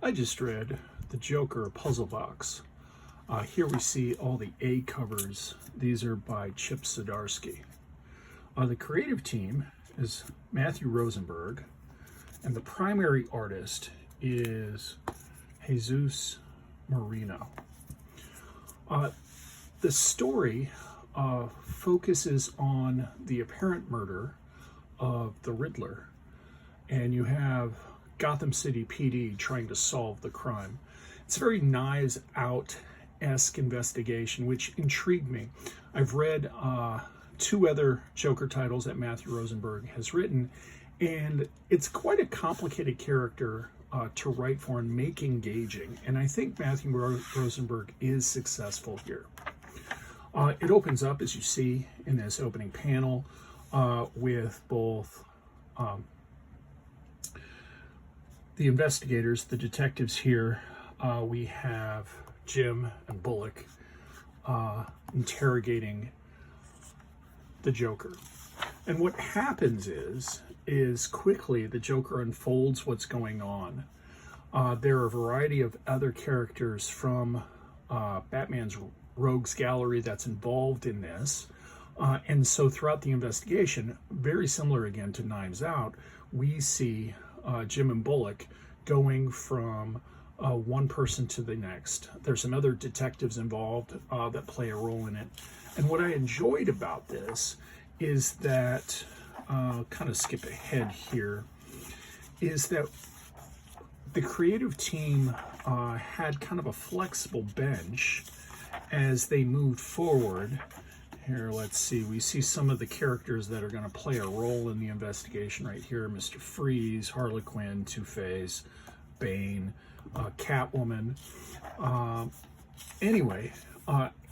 I just read The Joker Puzzlebox. Here we see all the A covers. These are by Chip Zdarsky. The creative team is Matthew Rosenberg, and the primary artist is Jesus Marino. The story focuses on the apparent murder of the Riddler, and you have Gotham City PD trying to solve the crime. It's a very Knives Out-esque investigation, which intrigued me. I've read two other Joker titles that Matthew Rosenberg has written, and it's quite a complicated character to write for and make engaging, and I think Matthew Rosenberg is successful here. It opens up, as you see in this opening panel, with both the investigators, the detectives here. We have Jim and Bullock interrogating the Joker. And what happens is quickly the Joker unfolds what's going on. There are a variety of other characters from Batman's Rogues Gallery that's involved in this. And so throughout the investigation, very similar again to Knives Out, we see Jim and Bullock going from one person to the next. There's some other detectives involved that play a role in it. And what I enjoyed about this is that, kind of skip ahead here, is that the creative team had kind of a flexible bench as they moved forward. Here, let's see, we see some of the characters that are going to play a role in the investigation right here. Mr. Freeze, Harley Quinn, Two-Face, Bane, Catwoman. Anyway,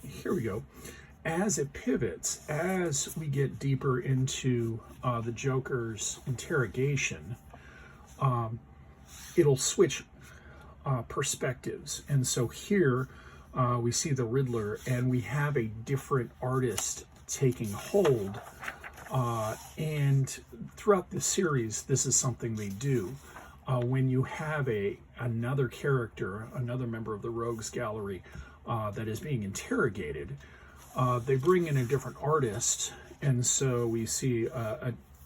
here we go. As it pivots, as we get deeper into the Joker's interrogation, it'll switch perspectives. And so here we see the Riddler, and we have a different artist taking hold. And throughout the series, this is something they do. When you have another character, another member of the Rogues Gallery that is being interrogated, they bring in a different artist, and so we see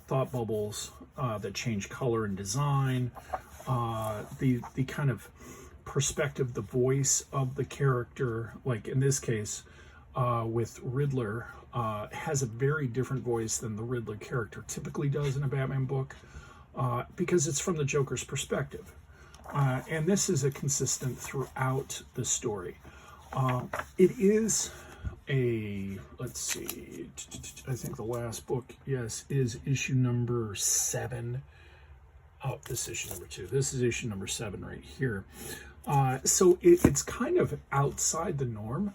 thought bubbles that change color and design, the kind of perspective, the voice of the character, like in this case with Riddler, has a very different voice than the Riddler character typically does in a Batman book, because it's from the Joker's perspective. And this is a consistent throughout the story. It is let's see, I think the last book, yes, is issue number 7. Oh, this is issue number 2. This is issue number 7 right here. So it's kind of outside the norm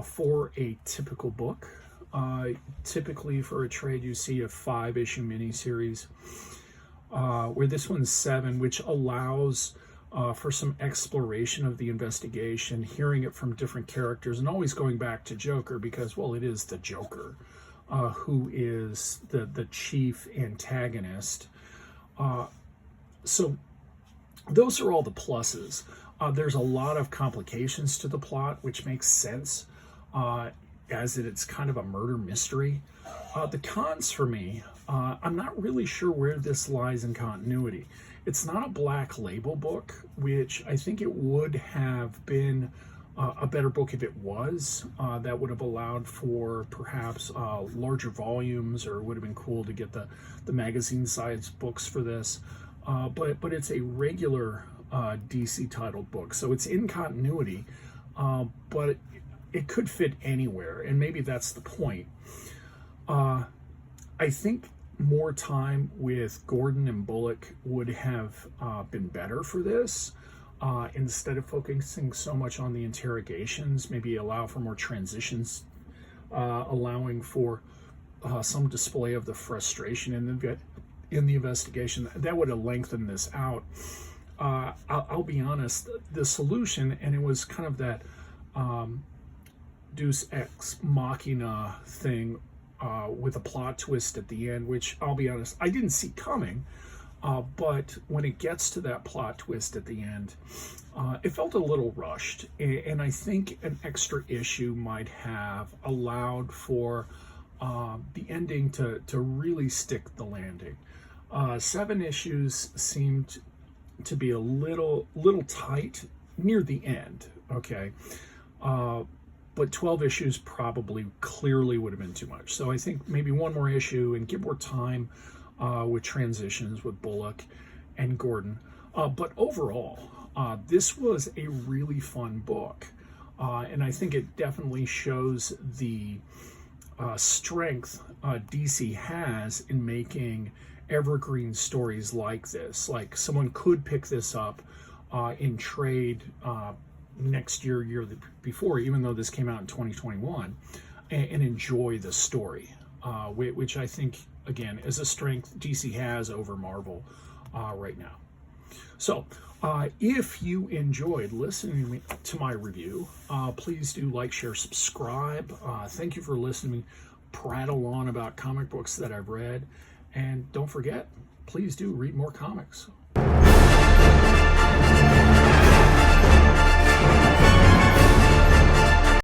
for a typical book. Typically for a trade, you see a 5-issue miniseries, where this one's 7, which allows for some exploration of the investigation, hearing it from different characters, and always going back to Joker because, well, it is the Joker who is the chief antagonist. So those are all the pluses. There's a lot of complications to the plot, which makes sense, as it's kind of a murder mystery. The cons for me, I'm not really sure where this lies in continuity. It's not a Black Label book, which I think it would have been a better book if it was. That would have allowed for perhaps larger volumes, or it would have been cool to get the magazine size books for this. But it's a regular DC titled book, so it's in continuity, but it could fit anywhere, and maybe that's the point. I think more time with Gordon and Bullock would have been better for this. Instead of focusing so much on the interrogations, maybe allow for more transitions, allowing for some display of the frustration in the investigation. That would have lengthened this out. I'll be honest, the solution, and it was kind of that Deus Ex Machina thing with a plot twist at the end, which I'll be honest, I didn't see coming. But when it gets to that plot twist at the end, it felt a little rushed. And I think an extra issue might have allowed for the ending to really stick the landing. 7 issues seemed to be a little tight near the end, okay? But 12 issues probably clearly would have been too much. So I think maybe one more issue and give more time with transitions with Bullock and Gordon. But overall, this was a really fun book. And I think it definitely shows the strength DC has in making evergreen stories like this. Like someone could pick this up in trade next year before, even though this came out in 2021, and enjoy the story, which I think, again, is a strength DC has over Marvel right now. So if you enjoyed listening to my review, please do like, share, subscribe. Thank you for listening, prattle on about comic books that I've read, and don't forget, please do read more comics.